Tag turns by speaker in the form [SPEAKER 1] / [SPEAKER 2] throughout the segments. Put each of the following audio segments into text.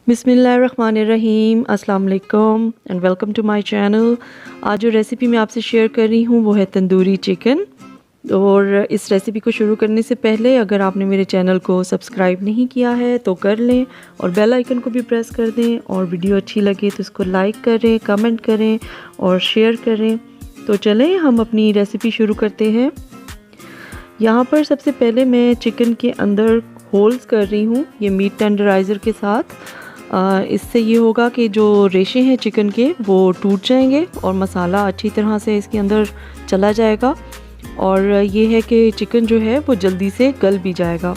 [SPEAKER 1] बिस्मिल्लाहिर्रहमानिर्रहीम, अस्सलाम वालेकुम and welcome to my channel. आज जो रेसिपी मैं आपसे शेयर कर रही हूँ वो है तंदूरी चिकन। और इस रेसिपी को शुरू करने से पहले अगर आपने मेरे चैनल को सब्सक्राइब नहीं किया है तो कर लें और बेल आइकन को भी प्रेस कर दें, और वीडियो अच्छी लगे तो इसको लाइक करें, कमेंट करें और शेयर करें। तो चलें हम अपनी रेसिपी शुरू करते हैं। यहाँ पर सबसे पहले मैं चिकन के अंदर होल्स कर रही हूँ ये मीट टेंडराइज़र के साथ। इससे ये होगा कि जो रेशे हैं चिकन के वो टूट जाएंगे और मसाला अच्छी तरह से इसके अंदर चला जाएगा, और ये है कि चिकन जो है वो जल्दी से गल भी जाएगा।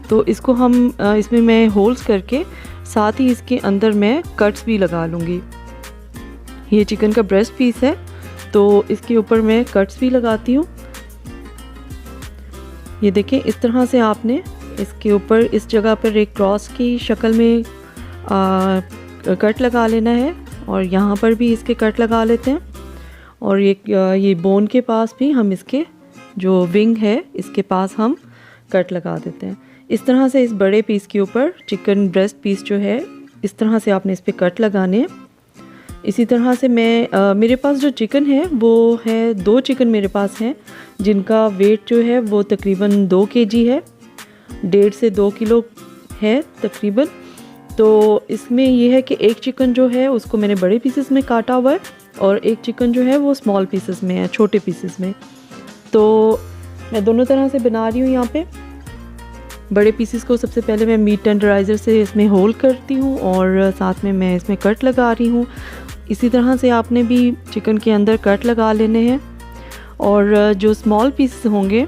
[SPEAKER 1] तो इसको हम इसमें मैं होल्स करके साथ ही इसके अंदर मैं कट्स भी लगा लूँगी। ये चिकन का ब्रेस्ट पीस है तो इसके ऊपर मैं कट्स भी लगाती हूँ। ये देखें, इस तरह से आपने इसके ऊपर इस जगह पर एक क्रॉस की शक्ल में कट लगा लेना है, और यहाँ पर भी इसके कट लगा लेते हैं। और ये बोन के पास भी हम इसके जो विंग है इसके पास हम कट लगा देते हैं। इस तरह से इस बड़े पीस के ऊपर चिकन ब्रेस्ट पीस जो है इस तरह से आपने इस पर कट लगाने हैं। इसी तरह से मैं मेरे पास जो चिकन है वो है 2 चिकन मेरे पास हैं जिनका वेट जो है वो तकरीबन 2 kg है, 1.5 से 2 किलो है तकरीबन। तो इसमें ये है कि एक चिकन जो है उसको मैंने बड़े पीसेस में काटा हुआ है और एक चिकन जो है वो स्मॉल पीसेस में है, छोटे पीसेस में। तो मैं दोनों तरह से बना रही हूँ। यहाँ पे बड़े पीसेस को सबसे पहले मैं मीट टेंडराइज़र से इसमें होल करती हूँ और साथ में मैं इसमें कट लगा रही हूँ। इसी तरह से आपने भी चिकन के अंदर कट लगा लेने हैं। और जो स्मॉल पीसेस होंगे,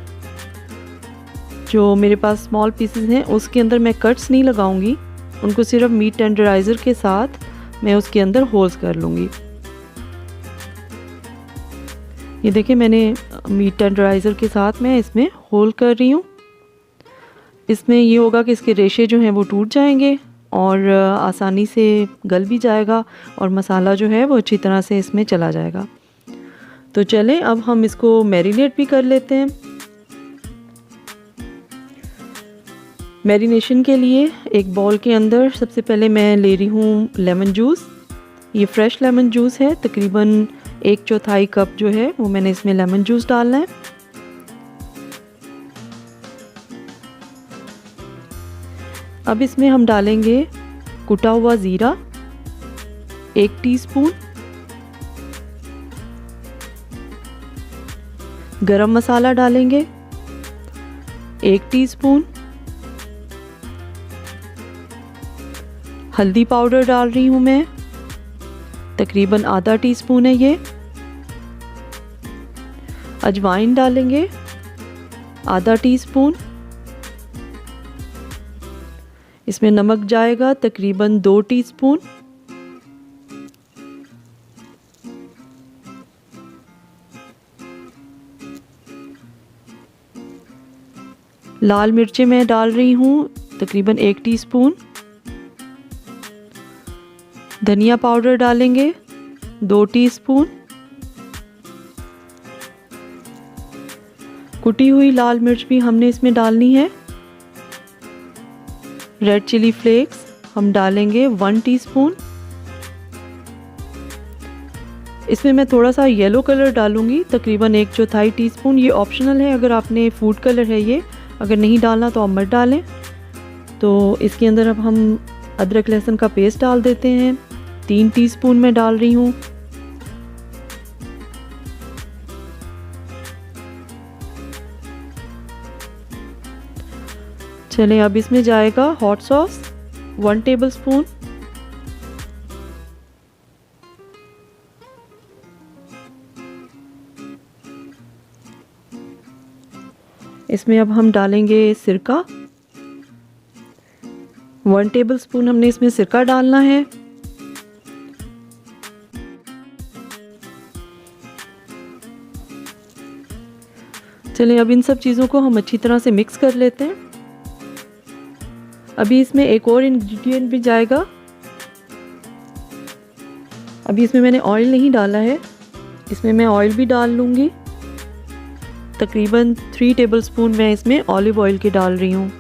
[SPEAKER 1] जो मेरे पास स्मॉल पीसेस हैं उसके अंदर मैं कट्स नहीं लगाऊंगी, उनको सिर्फ मीट टेंडराइज़र के साथ मैं उसके अंदर होल्स कर लूँगी। ये देखिए, मैंने मीट टेंडराइज़र के साथ मैं इसमें होल कर रही हूँ। इसमें ये होगा कि इसके रेशे जो हैं वो टूट जाएंगे और आसानी से गल भी जाएगा और मसाला जो है वो अच्छी तरह से इसमें चला जाएगा। तो चलें अब हम इसको मैरिनेट भी कर लेते हैं। मैरिनेशन के लिए एक बाउल के अंदर सबसे पहले मैं ले रही हूँ लेमन जूस। ये फ्रेश लेमन जूस है, तकरीबन 1/4 कप जो है वो मैंने इसमें लेमन जूस डालना है। अब इसमें हम डालेंगे कुटा हुआ ज़ीरा 1 टीस्पून, गरम मसाला डालेंगे 1 टीस्पून, हल्दी पाउडर डाल रही हूँ मैं, तकरीबन आधा टीस्पून है ये। अजवाइन डालेंगे आधा टीस्पून। इसमें नमक जाएगा तकरीबन 2 टीस्पून। लाल मिर्चें मैं डाल रही हूँ तकरीबन 1 टीस्पून। धनिया पाउडर डालेंगे 2 टीस्पून। कुटी हुई लाल मिर्च भी हमने इसमें डालनी है। रेड चिली फ्लेक्स हम डालेंगे 1 टीस्पून। इसमें मैं थोड़ा सा येलो कलर डालूंगी तकरीबन 1/4 टीस्पून। ये ऑप्शनल है, अगर आपने फूड कलर है ये, अगर नहीं डालना तो आप मत डालें। तो इसके अंदर अब हम अदरक लहसुन का पेस्ट डाल देते हैं, 3 टीस्पून मैं डाल रही हूँ। चलें अब इसमें जाएगा हॉट सॉस 1 टेबलस्पून। इसमें अब हम डालेंगे सिरका 1 टेबलस्पून हमने इसमें सिरका डालना है। चलिए अब इन सब चीज़ों को हम अच्छी तरह से मिक्स कर लेते हैं। अभी इसमें एक और इंग्रेडिएंट भी जाएगा। अभी इसमें मैंने ऑयल नहीं डाला है, इसमें मैं ऑयल भी डाल लूँगी। तकरीबन 3 टेबलस्पून मैं इसमें ऑलिव ऑयल के डाल रही हूँ।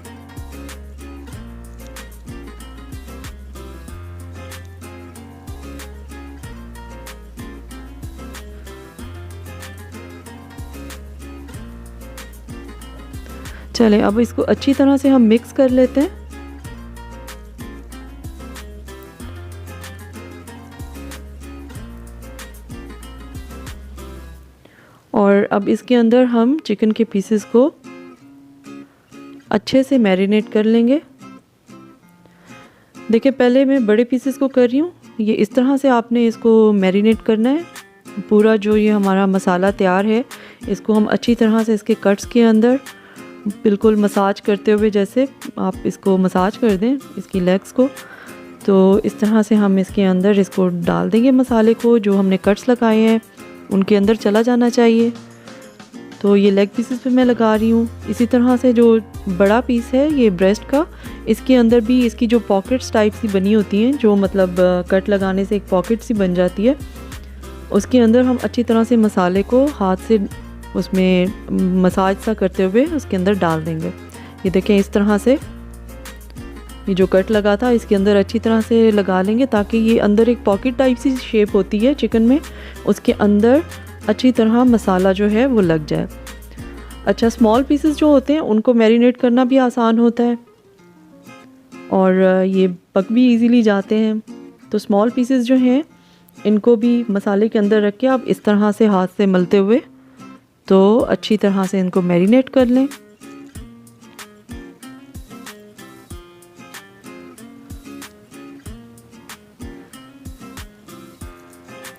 [SPEAKER 1] चलें अब इसको अच्छी तरह से हम मिक्स कर लेते हैं। और अब इसके अंदर हम चिकन के पीसेस को अच्छे से मैरिनेट कर लेंगे। देखिए पहले मैं बड़े पीसेस को कर रही हूँ, ये इस तरह से आपने इसको मैरिनेट करना है। पूरा जो ये हमारा मसाला तैयार है इसको हम अच्छी तरह से इसके कट्स के अंदर बिल्कुल मसाज करते हुए, जैसे आप इसको मसाज कर दें इसकी लेग्स को, तो इस तरह से हम इसके अंदर इसको डाल देंगे। मसाले को जो हमने कट्स लगाए हैं उनके अंदर चला जाना चाहिए। तो ये लेग पीसेस पे मैं लगा रही हूँ। इसी तरह से जो बड़ा पीस है ये ब्रेस्ट का, इसके अंदर भी इसकी जो पॉकेट्स टाइप सी बनी होती हैं, जो मतलब कट लगाने से एक पॉकेट सी बन जाती है, उसके अंदर हम अच्छी तरह से मसाले को हाथ से उसमें मसाज सा करते हुए उसके अंदर डाल देंगे। ये देखें इस तरह से ये जो कट लगा था इसके अंदर अच्छी तरह से लगा लेंगे, ताकि ये अंदर एक पॉकेट टाइप सी शेप होती है चिकन में, उसके अंदर अच्छी तरह मसाला जो है वो लग जाए। अच्छा, स्मॉल पीसेस जो होते हैं उनको मैरिनेट करना भी आसान होता है और ये पक भी इजीली जाते हैं। तो स्मॉल पीसेस जो हैं इनको भी मसाले के अंदर रख के आप इस तरह से हाथ से मलते हुए तो अच्छी तरह से इनको मैरिनेट कर लें।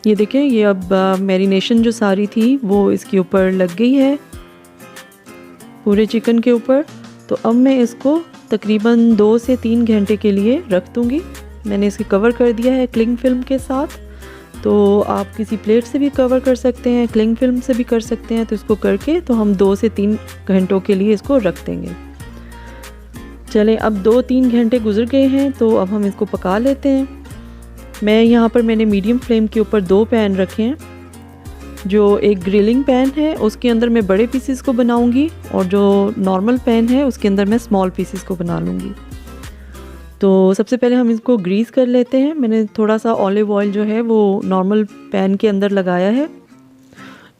[SPEAKER 1] ये देखें, ये अब मैरिनेशन जो सारी थी वो इसके ऊपर लग गई है पूरे चिकन के ऊपर। तो अब मैं इसको तकरीबन 2 से 3 घंटे के लिए रख दूँगी। मैंने इसे कवर कर दिया है क्लिंग फिल्म के साथ। तो आप किसी प्लेट से भी कवर कर सकते हैं, क्लिंग फिल्म से भी कर सकते हैं। तो इसको करके तो हम 2 से 3 घंटों के लिए इसको रख देंगे। चलें, अब 2-3 घंटे गुजर गए हैं, तो अब हम इसको पका लेते हैं। मैं यहाँ पर मैंने मीडियम फ्लेम के ऊपर 2 पैन रखे हैं। जो एक ग्रिलिंग पैन है उसके अंदर मैं बड़े पीसेस को बनाऊंगी और जो नॉर्मल पैन है उसके अंदर मैं स्मॉल पीसेस को बना लूँगी। तो सबसे पहले हम इसको ग्रीस कर लेते हैं। मैंने थोड़ा सा ऑलिव ऑयल जो है वो नॉर्मल पैन के अंदर लगाया है।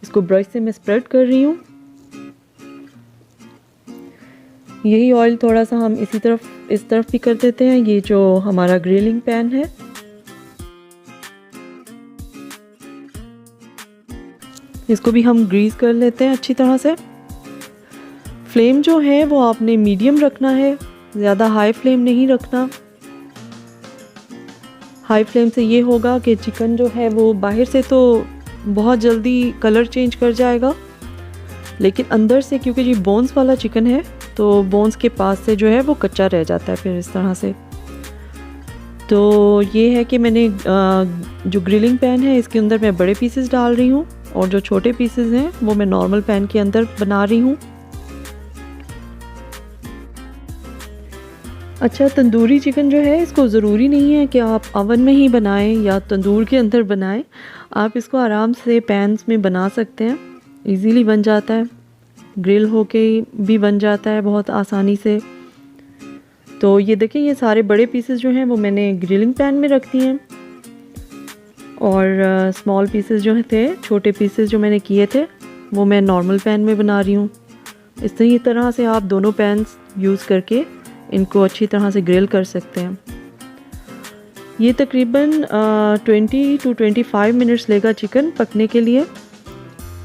[SPEAKER 1] इसको ब्रश से मैं स्प्रेड कर रही हूँ। यही ऑयल थोड़ा सा हम इस तरफ भी कर देते हैं। ये जो हमारा ग्रिलिंग पैन है, इसको भी हम ग्रीस कर लेते हैं अच्छी तरह से। फ्लेम जो है वो आपने मीडियम रखना है, ज़्यादा हाई फ्लेम नहीं रखना। हाई फ्लेम से ये होगा कि चिकन जो है वो बाहर से तो बहुत जल्दी कलर चेंज कर जाएगा, लेकिन अंदर से क्योंकि ये बोन्स वाला चिकन है तो बोन्स के पास से जो है वो कच्चा रह जाता है फिर इस तरह से। तो ये है कि मैंने जो ग्रिलिंग पैन है इसके अंदर मैं बड़े पीसेस डाल रही हूँ और जो छोटे पीसेस हैं वो मैं नॉर्मल पैन के अंदर बना रही हूँ। अच्छा, तंदूरी चिकन जो है इसको ज़रूरी नहीं है कि आप अवन में ही बनाएं या तंदूर के अंदर बनाएं। आप इसको आराम से पैन्स में बना सकते हैं, इजीली बन जाता है, ग्रिल होके भी बन जाता है बहुत आसानी से। तो ये देखें, ये सारे बड़े पीसेस जो हैं वो मैंने ग्रिलिंग पैन में रख दिए हैं और स्मॉल पीसेस जो थे, छोटे पीसेस जो मैंने किए थे वो मैं नॉर्मल पैन में बना रही हूँ। इसी तरह से आप दोनों पैन्स यूज़ करके इनको अच्छी तरह से ग्रिल कर सकते हैं। ये तकरीबन 20 to 25 मिनट्स लेगा चिकन पकने के लिए।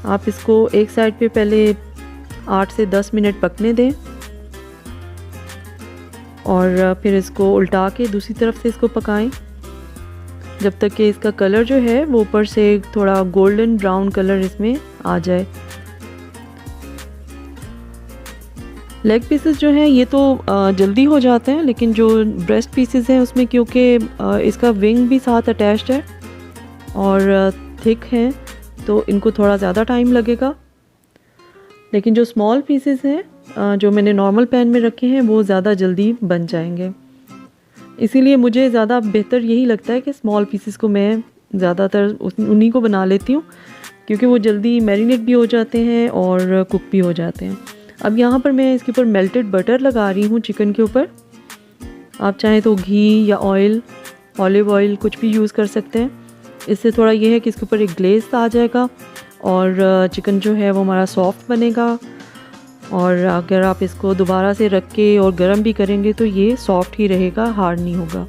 [SPEAKER 1] आप इसको एक साइड पे पहले 8 से 10 मिनट पकने दें और फिर इसको उल्टा के दूसरी तरफ से इसको पकाएं जब तक कि इसका कलर जो है वो ऊपर से थोड़ा गोल्डन ब्राउन कलर इसमें आ जाए। लेग पीसेस जो हैं ये तो जल्दी हो जाते हैं, लेकिन जो ब्रेस्ट पीसेस हैं उसमें क्योंकि इसका विंग भी साथ अटैच्ड है और थिक हैं तो इनको थोड़ा ज़्यादा टाइम लगेगा। लेकिन जो स्मॉल पीसेस हैं जो मैंने नॉर्मल पैन में रखे हैं वो ज़्यादा जल्दी बन जाएंगे। इसीलिए मुझे ज़्यादा बेहतर यही लगता है कि स्मॉल पीसेस को मैं ज़्यादातर उन्हीं को बना लेती हूँ, क्योंकि वो जल्दी मैरिनेट भी हो जाते हैं और कुक भी हो जाते हैं। अब यहाँ पर मैं इसके ऊपर मेल्टेड बटर लगा रही हूँ चिकन के ऊपर। आप चाहें तो घी या ऑयल, ऑलिव ऑयल कुछ भी यूज़ कर सकते हैं। इससे थोड़ा ये है कि इसके ऊपर एक ग्लेज़ आ जाएगा और चिकन जो है वो हमारा सॉफ्ट बनेगा। और अगर आप इसको दोबारा से रख के और गर्म भी करेंगे तो ये सॉफ्ट ही रहेगा, हार्ड नहीं होगा।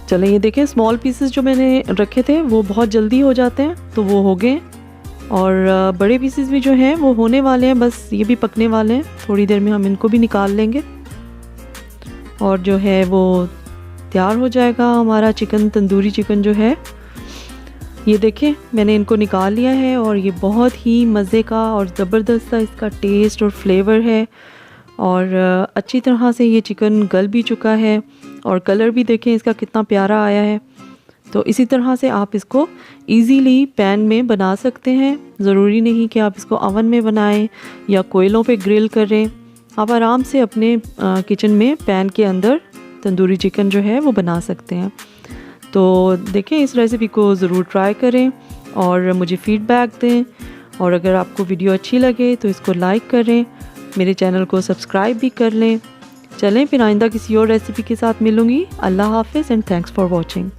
[SPEAKER 1] चलें, ये देखें स्मॉल पीसेस जो मैंने रखे थे वो बहुत जल्दी हो जाते हैं, तो वो हो गए। और बड़े पीसेस भी जो हैं वो होने वाले हैं, बस ये भी पकने वाले हैं। थोड़ी देर में हम इनको भी निकाल लेंगे और जो है वो तैयार हो जाएगा हमारा चिकन, तंदूरी चिकन जो है। ये देखें मैंने इनको निकाल लिया है और ये बहुत ही मज़े का और ज़बरदस्त सा इसका टेस्ट और फ्लेवर है। और अच्छी तरह से ये चिकन गल भी चुका है और कलर भी देखें इसका कितना प्यारा आया है। तो इसी तरह से आप इसको इजीली पैन में बना सकते हैं। ज़रूरी नहीं कि आप इसको ओवन में बनाएं या कोयलों पे ग्रिल करें। आप आराम से अपने किचन में पैन के अंदर तंदूरी चिकन जो है वो बना सकते हैं। तो देखें, इस रेसिपी को ज़रूर ट्राई करें और मुझे फ़ीडबैक दें। और अगर आपको वीडियो अच्छी लगे तो इसको लाइक करें, मेरे चैनल को सब्सक्राइब भी कर लें। चलें, फिर आइंदा किसी और रेसिपी के साथ मिलूँगी। अल्लाह हाफ़िज़ एंड थैंक्स फॉर वॉचिंग।